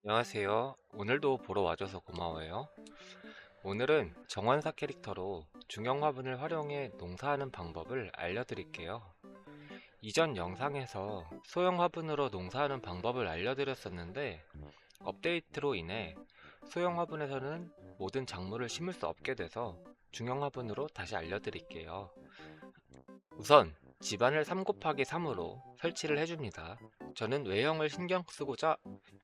안녕하세요. 오늘도 보러 와줘서 고마워요. 오늘은 정원사 캐릭터로 중형 화분을 활용해 농사하는 방법을 알려드릴게요. 이전 영상에서 소형 화분으로 농사하는 방법을 알려드렸었는데 업데이트로 인해 소형 화분에서는 모든 작물을 심을 수 없게 돼서 중형 화분으로 다시 알려드릴게요. 우선 집안을 3 곱하기 3으로 설치를 해줍니다. 저는 외형을 신경 쓰고자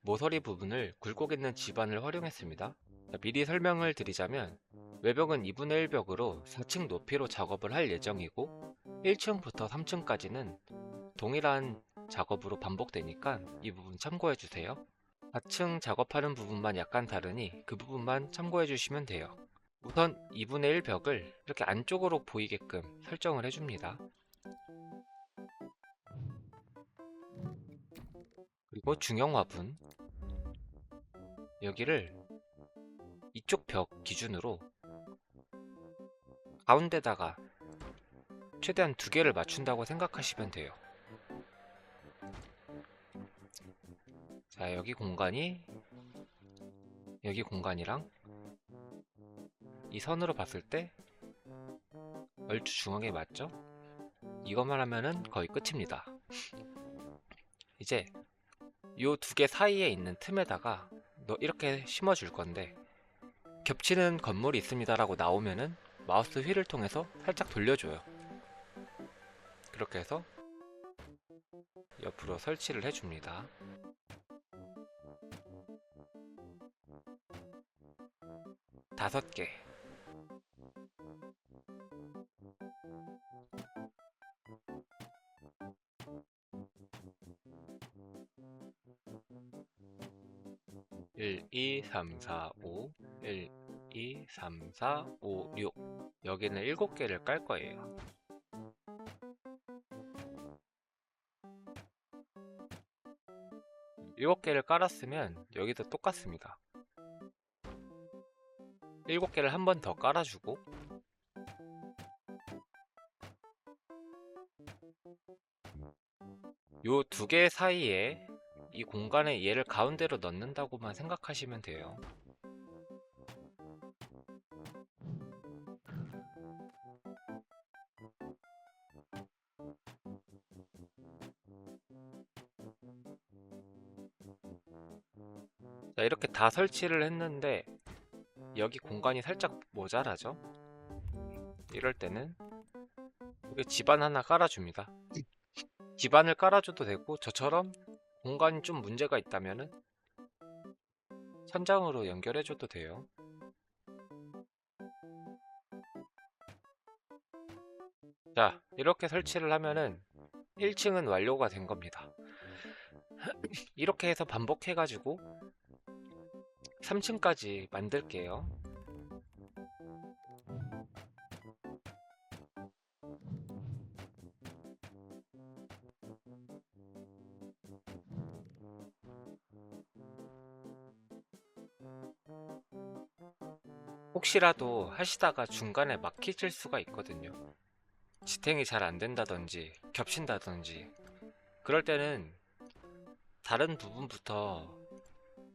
모서리 부분을 굴곡 있는 집안을 활용했습니다. 미리 설명을 드리자면 외벽은 2분의 1 벽으로 4층 높이로 작업을 할 예정이고 1층부터 3층까지는 동일한 작업으로 반복되니까 이 부분 참고해 주세요. 4층 작업하는 부분만 약간 다르니 그 부분만 참고해 주시면 돼요. 우선 2분의 1 벽을 이렇게 안쪽으로 보이게끔 설정을 해줍니다. 그리고 중형 화분 여기를 이쪽 벽 기준으로 가운데다가 최대한 2개를 맞춘다고 생각하시면 돼요. 자, 여기 공간이랑 이 선으로 봤을 때 얼추 중앙에 맞죠? 이것만 하면은 거의 끝입니다. 이제 요 2개 사이에 있는 틈에다가 이렇게 심어줄 건데 겹치는 건물이 있습니다 라고 나오면은 마우스 휠을 통해서 살짝 돌려줘요. 그렇게 해서 옆으로 설치를 해줍니다. 5개. 일, 2, 3, 4, 5, 1, 2, 3, 4, 5, 6. 여기는 7개를 깔 거예요. 7개를 깔았으면 여기도 똑같습니다. 7개를 한 번 더 깔아주고 요 2개 사이에 이 공간에 얘를 가운데로 넣는다고만 생각하시면 돼요. 자, 이렇게 다 설치를 했는데 여기 공간이 살짝 모자라죠? 이럴 때는 여기 집안 하나 깔아줍니다. 집안을 깔아줘도 되고 저처럼 공간이 좀 문제가 있다면은 천장으로 연결해줘도 돼요. 자, 이렇게 설치를 하면은 1층은 완료가 된 겁니다. 이렇게 해서 반복해가지고 3층까지 만들게요. 혹시라도 하시다가 중간에 막히실 수가 있거든요. 지탱이 잘 안된다든지 겹친다든지 그럴 때는 다른 부분부터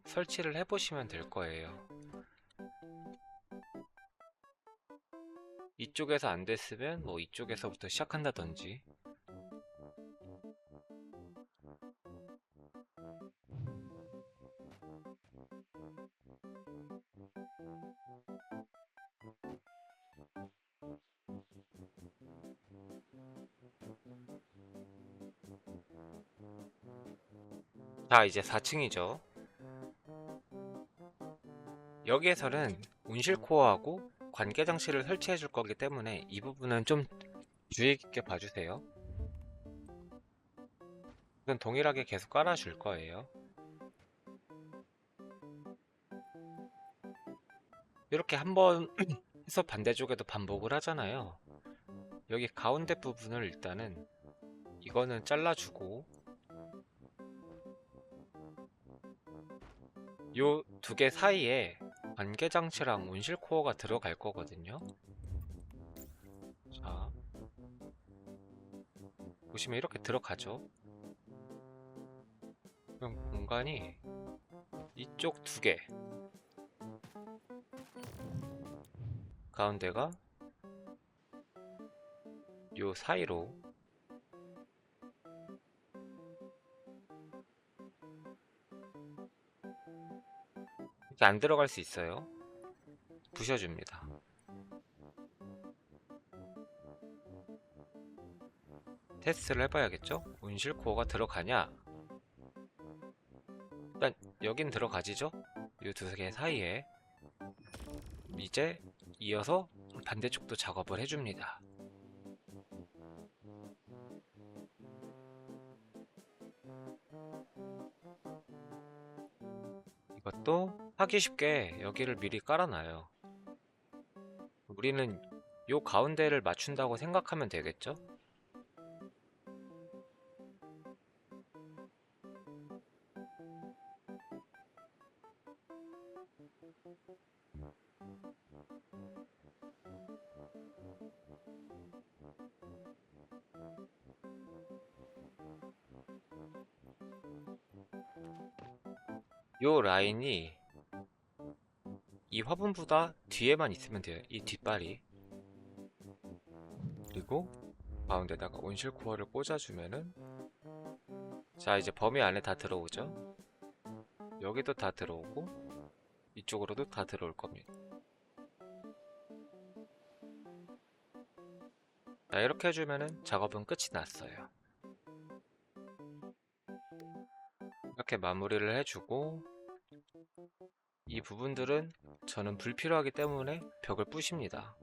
설치를 해보시면 될 거예요. 이쪽에서 안 됐으면 뭐 이쪽에서부터 시작한다든지. 자, 이제 4층이죠. 여기에서는 온실코어하고 관계장치를 설치해 줄 거기 때문에 이 부분은 좀 주의 깊게 봐주세요. 이건 동일하게 계속 깔아줄 거예요. 이렇게 한번 해서 반대쪽에도 반복을 하잖아요. 여기 가운데 부분을 일단은 이거는 잘라주고 요 2개 사이에 관계장치랑 온실코어가 들어갈 거거든요. 자, 보시면 이렇게 들어가죠. 그럼 공간이 이쪽 2개, 가운데가 요 사이로 이렇게 안 들어갈 수 있어요. 부셔줍니다. 테스트를 해봐야겠죠? 온실 코어가 들어가냐? 일단 여긴 들어가지죠? 이 2개 사이에. 이제 이어서 반대쪽도 작업을 해줍니다. 이것도 하기 쉽게 여기를 미리 깔아놔요. 우리는 요 가운데를 맞춘다고 생각하면 되겠죠? 요 라인이 이 화분보다 뒤에만 있으면 돼요. 이 뒷발이. 그리고 가운데다가 온실 코어를 꽂아주면은, 자, 이제 범위 안에 다 들어오죠? 여기도 다 들어오고 이쪽으로도 다 들어올 겁니다. 자, 이렇게 해주면은 작업은 끝이 났어요. 이렇게 마무리를 해주고, 이 부분들은 저는 불필요하기 때문에 벽을 부십니다.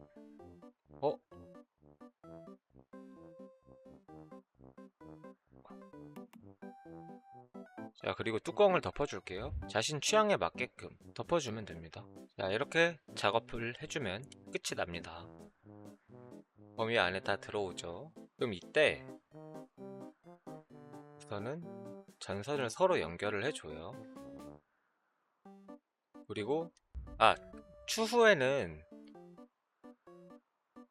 자, 그리고 뚜껑을 덮어줄게요. 자신 취향에 맞게끔 덮어주면 됩니다. 자, 이렇게 작업을 해주면 끝이 납니다. 범위 안에 다 들어오죠. 그럼 이때 우선은 전선을 서로 연결을 해줘요. 그리고 추후에는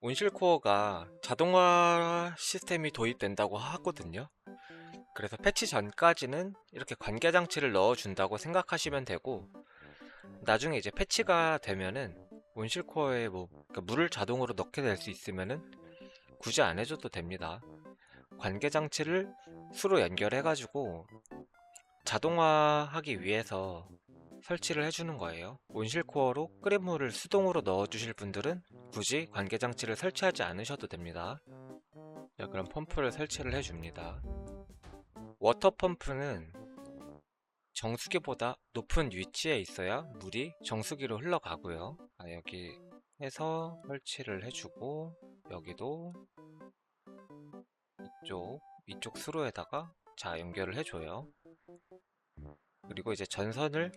온실코어가 자동화 시스템이 도입된다고 하거든요. 그래서 패치 전까지는 이렇게 관계장치를 넣어준다고 생각하시면 되고, 나중에 이제 패치가 되면은 온실코어에 그러니까 물을 자동으로 넣게 될 수 있으면은 굳이 안 해줘도 됩니다. 관계장치를 수로 연결해가지고 자동화하기 위해서 설치를 해주는 거예요. 온실코어로 끓인 물을 수동으로 넣어주실 분들은 굳이 관계장치를 설치하지 않으셔도 됩니다. 자, 그럼 펌프를 설치를 해줍니다. 워터펌프는 정수기보다 높은 위치에 있어야 물이 정수기로 흘러가고요. 여기 해서 설치를 해주고, 여기도 이쪽 수로에다가 자 연결을 해줘요. 그리고 이제 전선을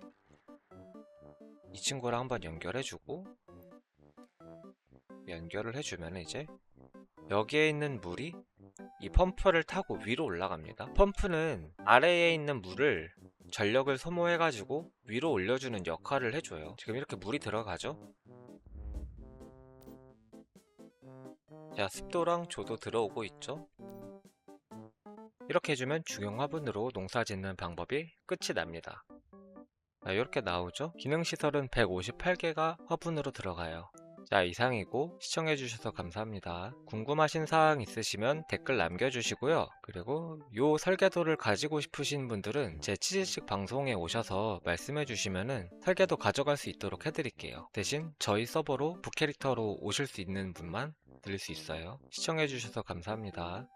이 친구랑 한번 연결해주고, 연결을 해주면 이제 여기에 있는 물이 이 펌프를 타고 위로 올라갑니다. 펌프는 아래에 있는 물을 전력을 소모해가지고 위로 올려주는 역할을 해줘요. 지금 이렇게 물이 들어가죠? 자, 습도랑 조도 들어오고 있죠? 이렇게 해주면 중형 화분으로 농사 짓는 방법이 끝이 납니다. 이렇게 나오죠? 기능시설은 158개가 화분으로 들어가요. 자, 이상이고 시청해주셔서 감사합니다. 궁금하신 사항 있으시면 댓글 남겨주시고요. 그리고 요 설계도를 가지고 싶으신 분들은 제 치즈식 방송에 오셔서 말씀해주시면은 설계도 가져갈 수 있도록 해드릴게요. 대신 저희 서버로 북캐릭터로 오실 수 있는 분만 드릴 수 있어요. 시청해주셔서 감사합니다.